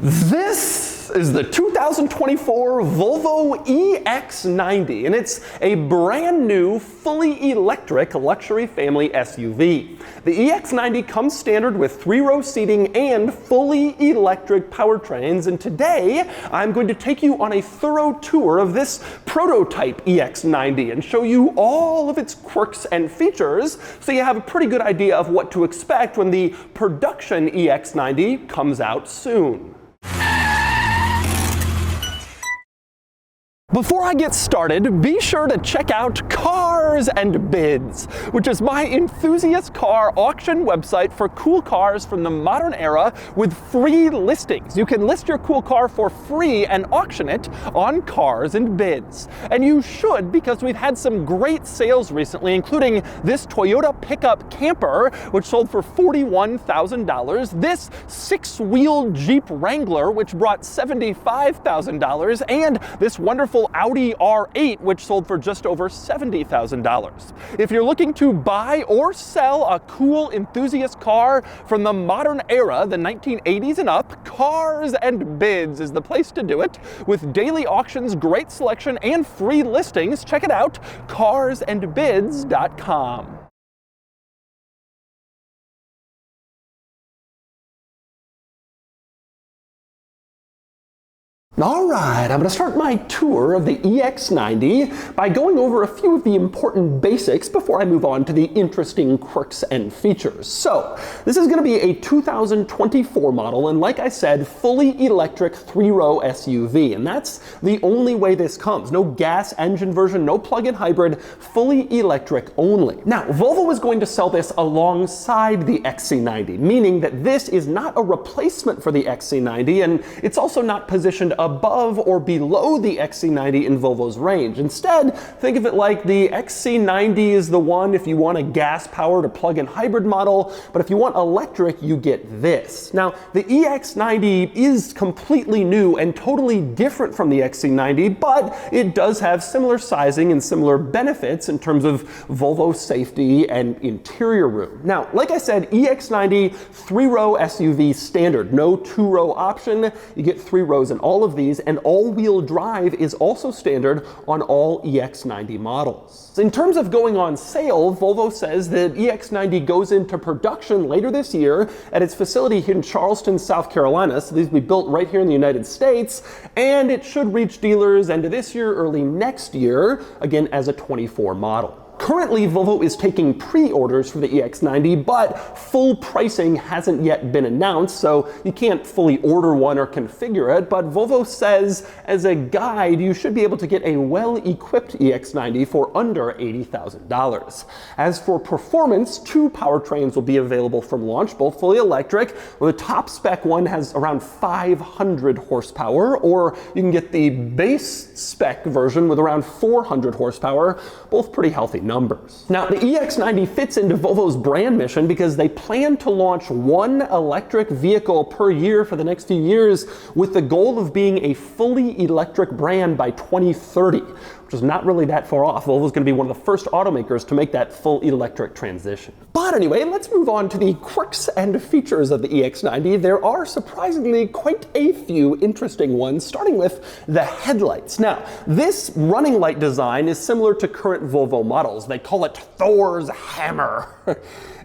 This is the 2024 Volvo EX90, and it's a brand new, fully electric luxury family SUV. The EX90 comes standard with 3-row seating and fully electric powertrains, and today I'm going to take you on a thorough tour of this prototype EX90 and show you all of its quirks and features so you have a pretty good idea of what to expect when the production EX90 comes out soon. Before I get started, be sure to check out Cars and Bids, which is my enthusiast car auction website for cool cars from the modern era with free listings. You can list your cool car for free and auction it on Cars and Bids. And you should, because we've had some great sales recently, including this Toyota pickup camper, which sold for $41,000, this 6-wheel Jeep Wrangler, which brought $75,000, and this wonderful Audi R8, which sold for just over $70,000. If you're looking to buy or sell a cool enthusiast car from the modern era, the 1980s and up, Cars and Bids is the place to do it. With daily auctions, great selection, and free listings, check it out, carsandbids.com. Alright, I'm going to start my tour of the EX90 by going over a few of the important basics before I move on to the interesting quirks and features. So, this is going to be a 2024 model, and like I said, fully electric 3-row SUV, and that's the only way this comes. No gas engine version, no plug-in hybrid, fully electric only. Now, Volvo is going to sell this alongside the XC90, meaning that this is not a replacement for the XC90, and it's also not positioned above or below the XC90 in Volvo's range. Instead, think of it like the XC90 is the one if you want a gas-powered or plug-in hybrid model, but if you want electric, you get this. Now, the EX90 is completely new and totally different from the XC90, but it does have similar sizing and similar benefits in terms of Volvo safety and interior room. Now, like I said, EX90 3-row SUV standard, no 2-row option. You get 3 rows in all of these, and all-wheel drive is also standard on all EX90 models. In terms of going on sale, Volvo says that EX90 goes into production later this year at its facility here in Charleston, South Carolina. So these will be built right here in the United States, and it should reach dealers end of this year, early next year, again as a 24 model. Currently, Volvo is taking pre-orders for the EX90, but full pricing hasn't yet been announced, so you can't fully order one or configure it, but Volvo says, as a guide, you should be able to get a well-equipped EX90 for under $80,000. As for performance, 2 powertrains will be available from launch, both fully electric. The top spec one has around 500 horsepower, or you can get the base spec version with around 400 horsepower, both pretty healthy numbers. Now, the EX90 fits into Volvo's brand mission because they plan to launch 1 electric vehicle per year for the next few years, with the goal of being a fully electric brand by 2030, which is not really that far off. Volvo's going to be one of the first automakers to make that full electric transition. But anyway, let's move on to the quirks and features of the EX90. There are surprisingly quite a few interesting ones, starting with the headlights. Now, this running light design is similar to current Volvo models. They call it Thor's hammer.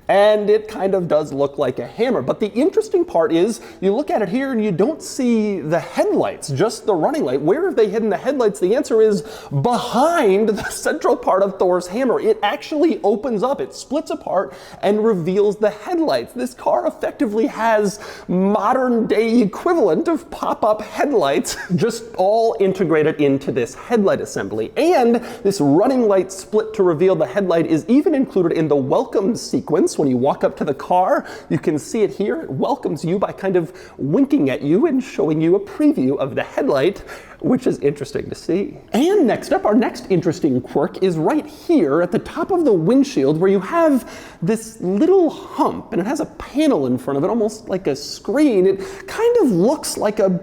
And it kind of does look like a hammer. But the interesting part is, you look at it here and you don't see the headlights, just the running light. Where have they hidden the headlights? The answer is behind the central part of Thor's hammer. It actually opens up, it splits apart and reveals the headlights. This car effectively has modern day equivalent of pop-up headlights, just all integrated into this headlight assembly. And this running light split to reveal the headlight is even included in the welcome sequence. When you walk up to the car, you can see it here. It welcomes you by kind of winking at you and showing you a preview of the headlight, which is interesting to see. And next up, our next interesting quirk is right here at the top of the windshield, where you have this little hump, and it has a panel in front of it, almost like a screen. It kind of looks like a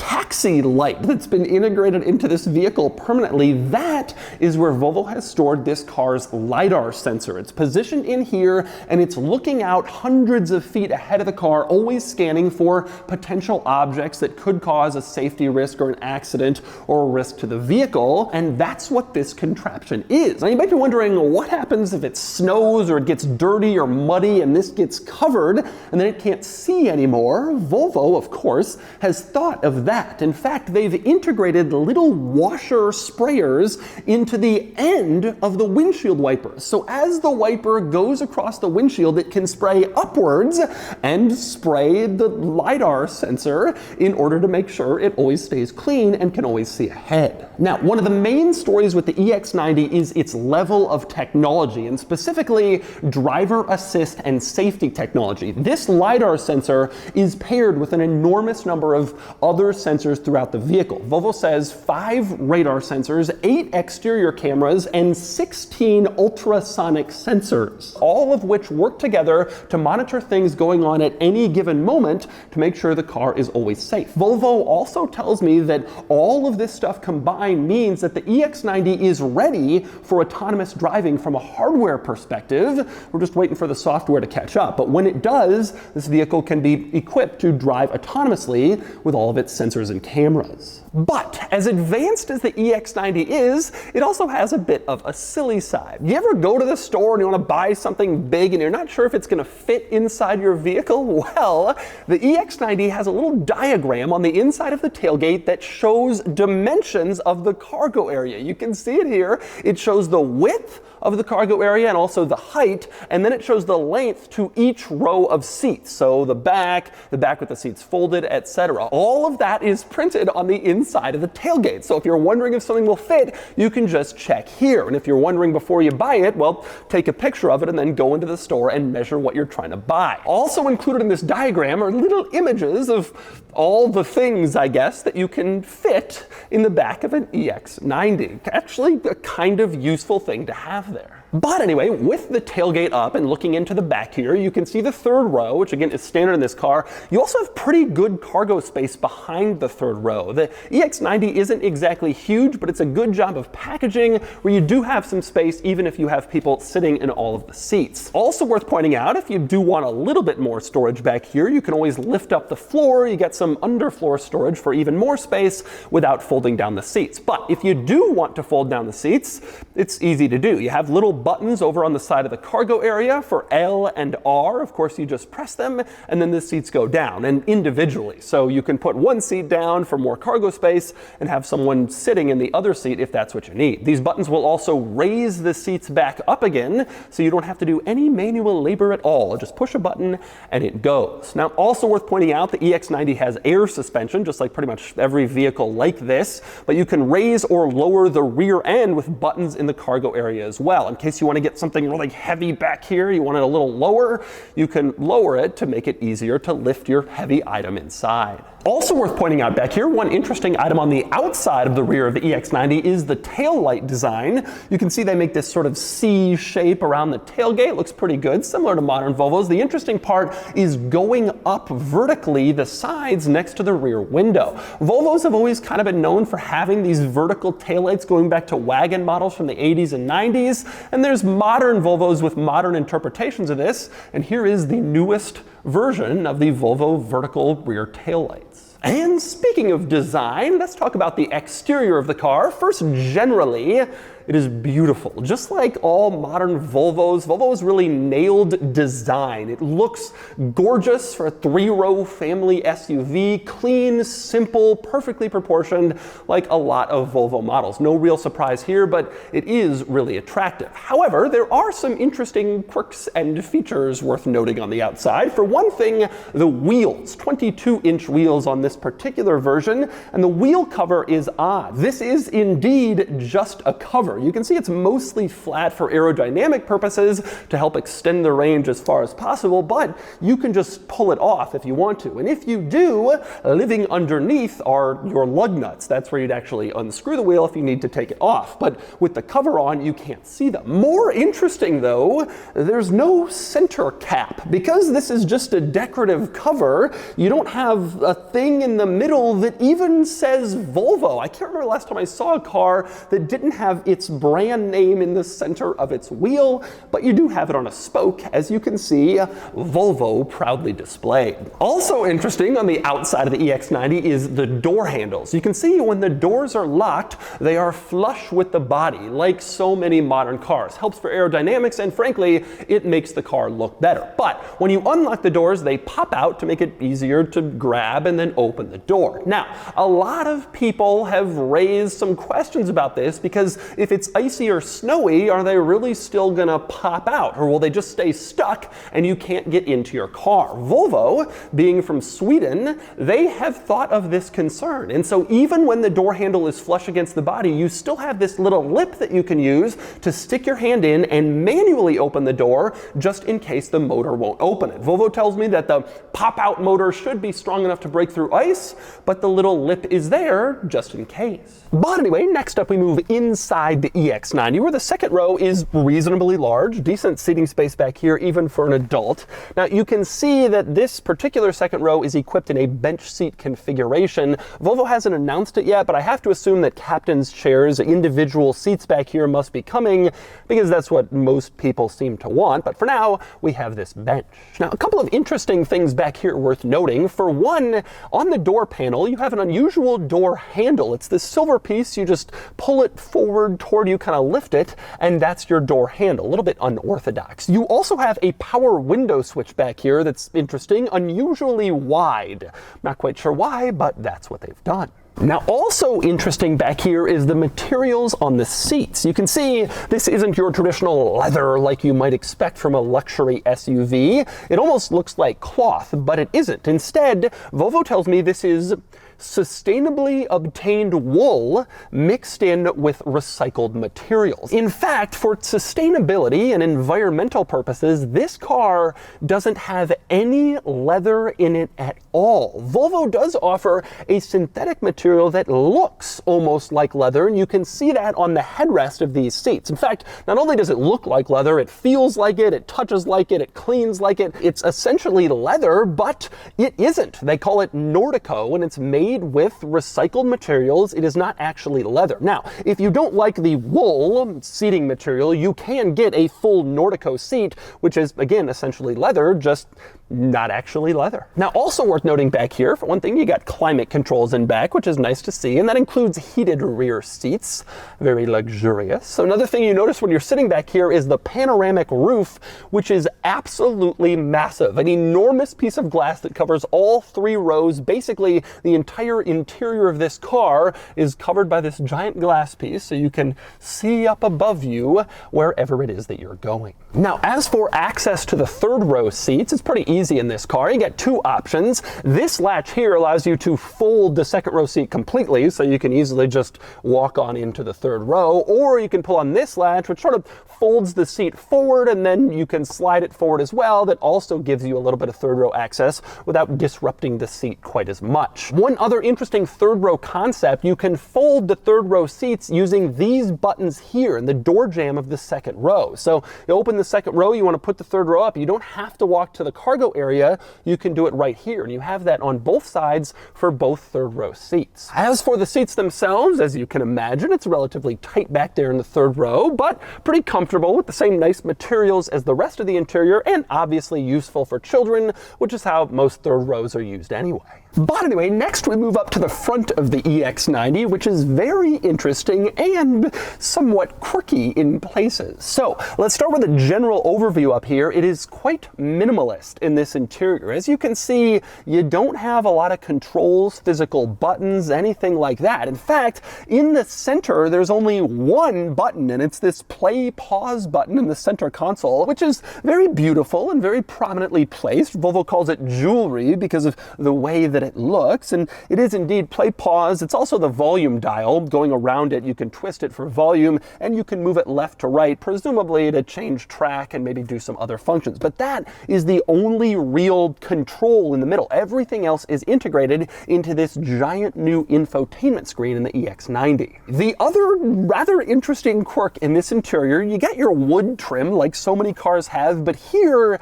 taxi light that's been integrated into this vehicle permanently. That is where Volvo has stored this car's LiDAR sensor. It's positioned in here and it's looking out hundreds of feet ahead of the car, always scanning for potential objects that could cause a safety risk or an accident or a risk to the vehicle. And that's what this contraption is. Now you might be wondering, what happens if it snows or it gets dirty or muddy and this gets covered and then it can't see anymore? Volvo, of course, has thought of that. In fact, they've integrated little washer sprayers into the end of the windshield wipers. So as the wiper goes across the windshield, it can spray upwards and spray the LiDAR sensor in order to make sure it always stays clean and can always see ahead. Now, one of the main stories with the EX90 is its level of technology, and specifically driver assist and safety technology. This LiDAR sensor is paired with an enormous number of other sensors throughout the vehicle. Volvo says 5 radar sensors, 8 exterior cameras, and 16 ultrasonic sensors, all of which work together to monitor things going on at any given moment to make sure the car is always safe. Volvo also tells me that all of this stuff combined means that the EX90 is ready for autonomous driving from a hardware perspective. We're just waiting for the software to catch up. But when it does, this vehicle can be equipped to drive autonomously with all of its sensors and cameras. But as advanced as the EX90 is, it also has a bit of a silly side. You ever go to the store and you want to buy something big and you're not sure if it's going to fit inside your vehicle? Well, the EX90 has a little diagram on the inside of the tailgate that shows dimensions of the cargo area. You can see it here. It shows the width of the cargo area and also the height, and then it shows the length to each row of seats. So the back with the seats folded, etc. All of that is printed on the inside of the tailgate. So if you're wondering if something will fit, you can just check here. And if you're wondering before you buy it, well, take a picture of it and then go into the store and measure what you're trying to buy. Also included in this diagram are little images of all the things, I guess, that you can fit in the back of an EX90. Actually, a kind of useful thing to have there. But anyway, with the tailgate up and looking into the back here, you can see the third row, which again is standard in this car. You also have pretty good cargo space behind the third row. The EX90 isn't exactly huge, but it's a good job of packaging where you do have some space even if you have people sitting in all of the seats. Also worth pointing out, if you do want a little bit more storage back here, you can always lift up the floor. You get some underfloor storage for even more space without folding down the seats. But if you do want to fold down the seats, it's easy to do. You have little buttons over on the side of the cargo area for L and R. Of course, you just press them and then the seats go down, and individually. So you can put one seat down for more cargo space and have someone sitting in the other seat if that's what you need. These buttons will also raise the seats back up again, so you don't have to do any manual labor at all. Just push a button and it goes. Now, also worth pointing out, the EX90 has air suspension, just like pretty much every vehicle like this, but you can raise or lower the rear end with buttons in the cargo area as well. In case you want to get something really heavy back here, you want it a little lower, you can lower it to make it easier to lift your heavy item inside. Also worth pointing out back here, one interesting item on the outside of the rear of the EX90 is the tail light design. You can see they make this sort of C shape around the tailgate. Looks pretty good, similar to modern Volvos. The interesting part is going up vertically the sides next to the rear window. Volvos have always kind of been known for having these vertical taillights going back to wagon models from the 80s and 90s, and there's modern Volvos with modern interpretations of this, and here is the newest version of the Volvo vertical rear taillights. And speaking of design, let's talk about the exterior of the car. First, generally, it is beautiful. Just like all modern Volvos, Volvo has really nailed design. It looks gorgeous for a 3-row family SUV, clean, simple, perfectly proportioned, like a lot of Volvo models. No real surprise here, but it is really attractive. However, there are some interesting quirks and features worth noting on the outside. For one thing, the wheels, 22-inch wheels on this particular version, and the wheel cover is odd. This is indeed just a cover. cover. You can see it's mostly flat for aerodynamic purposes to help extend the range as far as possible, but you can just pull it off if you want to. And if you do, living underneath are your lug nuts. That's where you'd actually unscrew the wheel if you need to take it off. But with the cover on, you can't see them. More interesting though, there's no center cap. Because this is just a decorative cover, you don't have a thing in the middle that even says Volvo. I can't remember the last time I saw a car that didn't have its brand name in the center of its wheel, but you do have it on a spoke, as you can see, Volvo proudly displayed. Also interesting on the outside of the EX90 is the door handles. You can see when the doors are locked, they are flush with the body, like so many modern cars. Helps for aerodynamics, and frankly, it makes the car look better. But when you unlock the doors, they pop out to make it easier to grab and then open the door. Now, a lot of people have raised some questions about this, because if it's icy or snowy, are they really still gonna pop out, or will they just stay stuck and you can't get into your car? Volvo, being from Sweden, they have thought of this concern, and so even when the door handle is flush against the body, you still have this little lip that you can use to stick your hand in and manually open the door, just in case the motor won't open it. Volvo tells me that the pop-out motor should be strong enough to break through ice, but the little lip is there just in case. But anyway, next up we move inside the EX90, where the second row is reasonably large, decent seating space back here even for an adult. Now you can see that this particular second row is equipped in a bench seat configuration. Volvo hasn't announced it yet, but I have to assume that captain's chairs, individual seats back here must be coming, because that's what most people seem to want. But for now, we have this bench. Now, a couple of interesting things back here worth noting. For one, on the door panel, you have an unusual door handle. It's this silver piece. You just pull it forward toward you, kind of lift it, and that's your door handle. A little bit unorthodox. You also have a power window switch back here that's interesting, unusually wide. Not quite sure why, but that's what they've done. Now, also interesting back here is the materials on the seats. You can see this isn't your traditional leather like you might expect from a luxury SUV. It almost looks like cloth, but it isn't. Instead, Volvo tells me this is sustainably obtained wool mixed in with recycled materials. In fact, for sustainability and environmental purposes, this car doesn't have any leather in it at all. Volvo does offer a synthetic material that looks almost like leather, and you can see that on the headrest of these seats. In fact, not only does it look like leather, it feels like it touches like it cleans like it. It's essentially leather, but it isn't. They call it Nordico, and it's made with recycled materials. It is not actually leather. Now, if you don't like the wool seating material, you can get a full Nordico seat, which is, again, essentially leather, just not actually leather. Now, also worth noting back here, for one thing, you got climate controls in back, which is nice to see, and that includes heated rear seats. Very luxurious. So another thing you notice when you're sitting back here is the panoramic roof, which is absolutely massive. An enormous piece of glass that covers all three rows. Basically, the entire interior of this car is covered by this giant glass piece, so you can see up above you wherever it is that you're going. Now, as for access to the third row seats, it's pretty easy in this car. You get two options. This latch here allows you to fold the second row seat completely, so you can easily just walk on into the third row, or you can pull on this latch, which sort of folds the seat forward, and then you can slide it forward as well. That also gives you a little bit of third row access without disrupting the seat quite as much. One other interesting third row concept, you can fold the third row seats using these buttons here in the door jamb of the second row. So you open the second row, you want to put the third row up, you don't have to walk to the cargo area, you can do it right here, and you have that on both sides for both third row seats. As for the seats themselves, as you can imagine, it's relatively tight back there in the third row, but pretty comfortable with the same nice materials as the rest of the interior, and obviously useful for children, which is how most third rows are used anyway. But anyway, next we move up to the front of the EX90, which is very interesting and somewhat quirky in places. So let's start with a general overview up here. It is quite minimalist in this interior. As you can see, you don't have a lot of controls, physical buttons, anything like that. In fact, in the center, there's only one button, and it's this play pause button in the center console, which is very beautiful and very prominently placed. Volvo calls it jewelry because of the way that that it looks, and it is indeed play pause. It's also the volume dial. Going around it, you can twist it for volume, and you can move it left to right, presumably to change track and maybe do some other functions. But that is the only real control in the middle. Everything else is integrated into this giant new infotainment screen in the EX90. The other rather interesting quirk in this interior, you get your wood trim like so many cars have, but here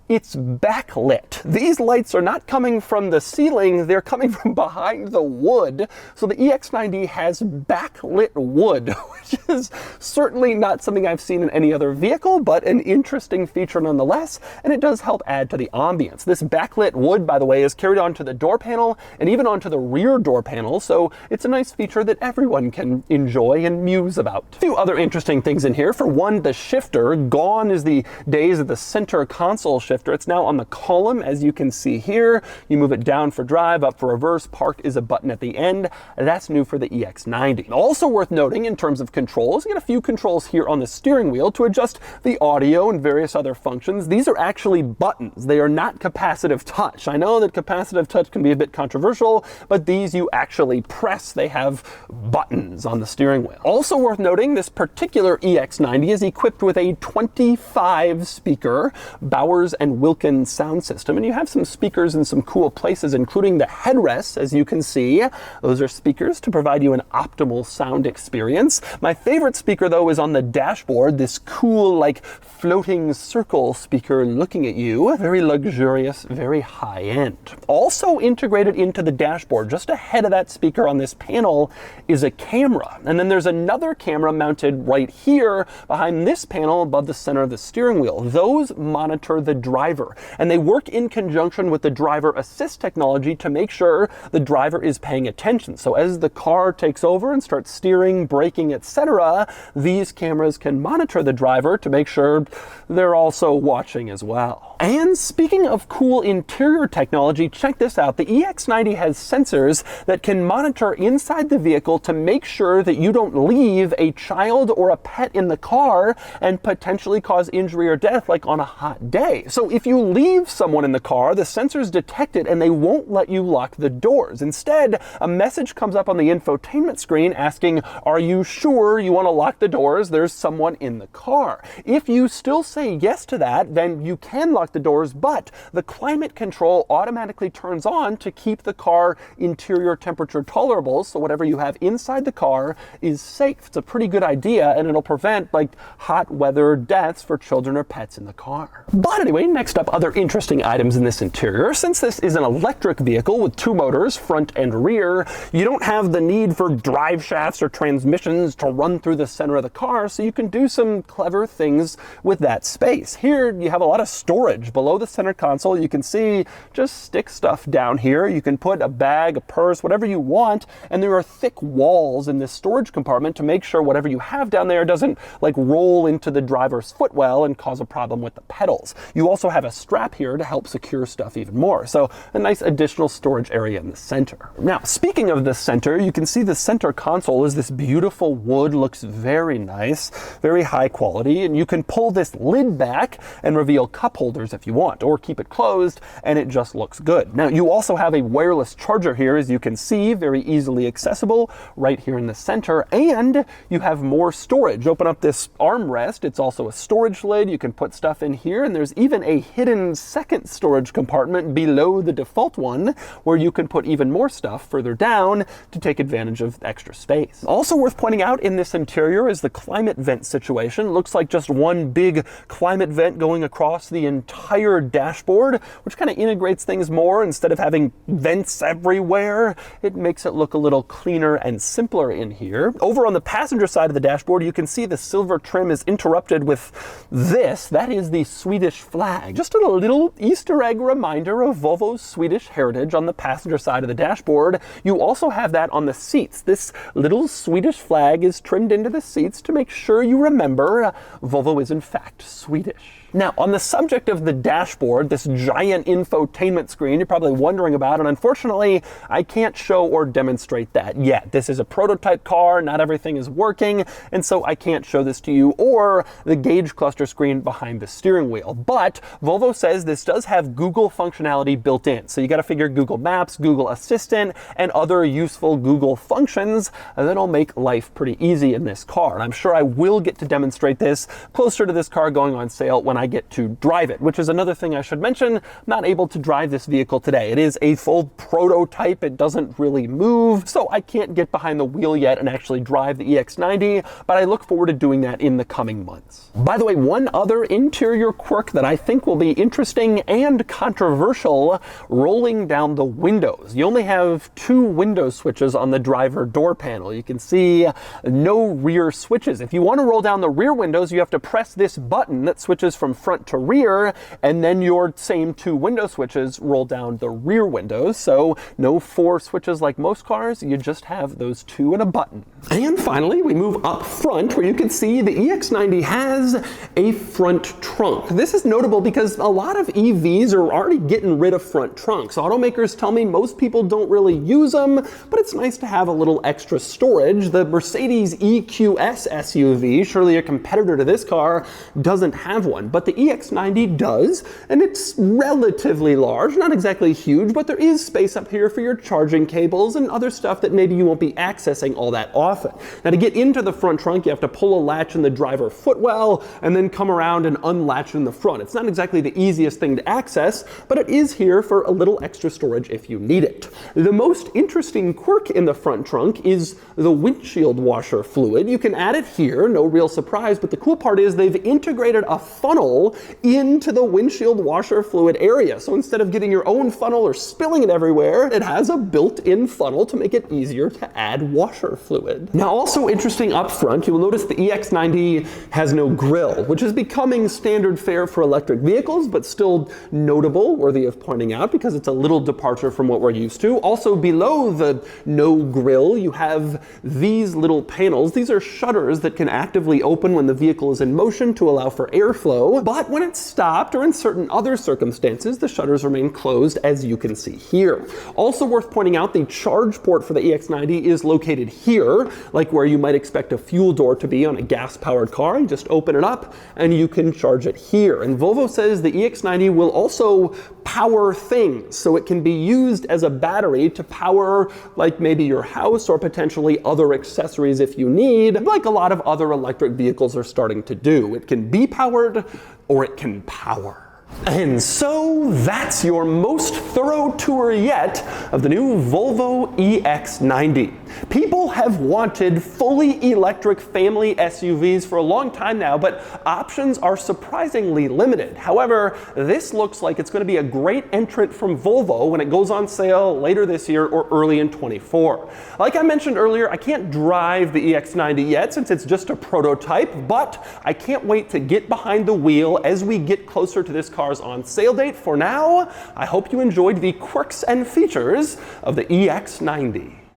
it's backlit. These lights are not coming from the ceiling, they're coming from behind the wood. So the EX90 has backlit wood, which is certainly not something I've seen in any other vehicle, but an interesting feature nonetheless, and it does help add to the ambience. This backlit wood, by the way, is carried onto the door panel and even onto the rear door panel, so it's a nice feature that everyone can enjoy and muse about. A few other interesting things in here. For one, the shifter. Gone is the days of the center console shifter. It's now on the column, as you can see here. You move it down for drive, up for reverse. Park is a button at the end. That's new for the EX90. Also worth noting in terms of controls, you get a few controls here on the steering wheel to adjust the audio and various other functions. These are actually buttons. They are not capacitive touch. I know that capacitive touch can be a bit controversial, but these you actually press. They have buttons on the steering wheel. Also worth noting, this particular EX90 is equipped with a 25 speaker Bowers and Wilkins sound system, and you have some speakers in some cool places, including the headrests, as you can see. Those are speakers to provide you an optimal sound experience. My favorite speaker, though, is on the dashboard, this cool, like, floating circle speaker looking at you. Very luxurious, very high-end. Also integrated into the dashboard, just ahead of that speaker on this panel, is a camera. And then there's another camera mounted right here behind this panel above the center of the steering wheel. Those monitor the driver, and they work in conjunction with the driver assist technology to make sure the driver is paying attention. So as the car takes over and starts steering, braking, etc., these cameras can monitor the driver to make sure they're also watching as well. And speaking of cool interior technology, check this out. The EX90 has sensors that can monitor inside the vehicle to make sure that you don't leave a child or a pet in the car and potentially cause injury or death, like on a hot day. So if you leave someone in the car, the sensors detect it and they won't let you lock the doors. Instead, a message comes up on the infotainment screen asking, are you sure you want to lock the doors? There's someone in the car. If you still say yes to that, then you can lock the doors, but the climate control automatically turns on to keep the car interior temperature tolerable, so whatever you have inside the car is safe. It's a pretty good idea, and it'll prevent like hot weather deaths for children or pets in the car. But anyway, next up, other interesting items in this interior. Since this is an electric vehicle with two motors, front and rear, you don't have the need for drive shafts or transmissions to run through the center of the car, so you can do some clever things with that space. Here, you have a lot of storage. Below the center console, you can see, just stick stuff down here. You can put a bag, a purse, whatever you want, and there are thick walls in this storage compartment to make sure whatever you have down there doesn't like roll into the driver's footwell and cause a problem with the pedals. You also have a strap here to help secure stuff even more. So a nice additional storage area in the center. Now, speaking of the center, you can see the center console is this beautiful wood, looks very nice, very high quality, and you can pull this lid back and reveal cup holders if you want, or keep it closed and it just looks good. Now, you also have a wireless charger here, as you can see, very easily accessible right here in the center, and you have more storage. Open up this armrest, it's also a storage lid. You can put stuff in here, and there's even a hidden second storage compartment below the default one where you can put even more stuff further down to take advantage of extra space. Also worth pointing out in this interior is the climate vent situation. Looks like just one big climate vent going across the entire dashboard, which kind of integrates things more. Instead of having vents everywhere, it makes it look a little cleaner and simpler in here. Over on the passenger side of the dashboard, you can see the silver trim is interrupted with this. That is the Swedish flag. Just a little Easter egg reminder of Volvo's Swedish heritage on the passenger side of the dashboard. You also have that on the seats. This little Swedish flag is trimmed into the seats to make sure you remember Volvo is in fact Swedish. Now, on the subject of the dashboard, this giant infotainment screen you're probably wondering about, and unfortunately, I can't show or demonstrate that yet. This is a prototype car, not everything is working, and so I can't show this to you, or the gauge cluster screen behind the steering wheel. But Volvo says this does have Google functionality built in, so you gotta figure Google Maps, Google Assistant, and other useful Google functions that'll make life pretty easy in this car. And I'm sure I will get to demonstrate this closer to this car going on sale when I get to drive it, which is another thing I should mention. I'm not able to drive this vehicle today. It is a full prototype. It doesn't really move, so I can't get behind the wheel yet and actually drive the EX90, but I look forward to doing that in the coming months. By the way, one other interior quirk that I think will be interesting and controversial, rolling down the windows. You only have 2 window switches on the driver door panel. You can see no rear switches. If you want to roll down the rear windows, you have to press this button that switches from front to rear, and then your same 2 window switches roll down the rear windows. So no 4 switches like most cars, you just have those 2 and a button. And finally, we move up front where you can see the EX90 has a front trunk. This is notable because a lot of EVs are already getting rid of front trunks. Automakers tell me most people don't really use them, but it's nice to have a little extra storage. The Mercedes EQS SUV, surely a competitor to this car, doesn't have one, but the EX90 does, and it's relatively large, not exactly huge, but there is space up here for your charging cables and other stuff that maybe you won't be accessing all that often. Now, to get into the front trunk, you have to pull a latch in the driver footwell and then come around and unlatch in the front. It's not exactly the easiest thing to access, but it is here for a little extra storage if you need it. The most interesting quirk in the front trunk is the windshield washer fluid. You can add it here, no real surprise, but the cool part is they've integrated a funnel into the windshield washer fluid area. So instead of getting your own funnel or spilling it everywhere, it has a built-in funnel to make it easier to add washer fluid. Now, also interesting up front, you will notice the EX90 has no grille, which is becoming standard fare for electric vehicles, but still notable, worthy of pointing out, because it's a little departure from what we're used to. Also below the no grille, you have these little panels. These are shutters that can actively open when the vehicle is in motion to allow for airflow, but when it's stopped or in certain other circumstances, the shutters remain closed, as you can see here. Also worth pointing out, the charge port for the EX90 is located here, like where you might expect a fuel door to be on a gas-powered car. You just open it up and you can charge it here. And Volvo says the EX90 will also power things, so it can be used as a battery to power like maybe your house or potentially other accessories if you need, like a lot of other electric vehicles are starting to do. It can be powered or it can power. And so that's your most thorough tour yet of the new Volvo EX90. People have wanted fully electric family SUVs for a long time now, but options are surprisingly limited. However, this looks like it's going to be a great entrant from Volvo when it goes on sale later this year or early in 24. Like I mentioned earlier, I can't drive the EX90 yet since it's just a prototype, but I can't wait to get behind the wheel as we get closer to this car's on sale date. For now, I hope you enjoyed the quirks and features of the EX90.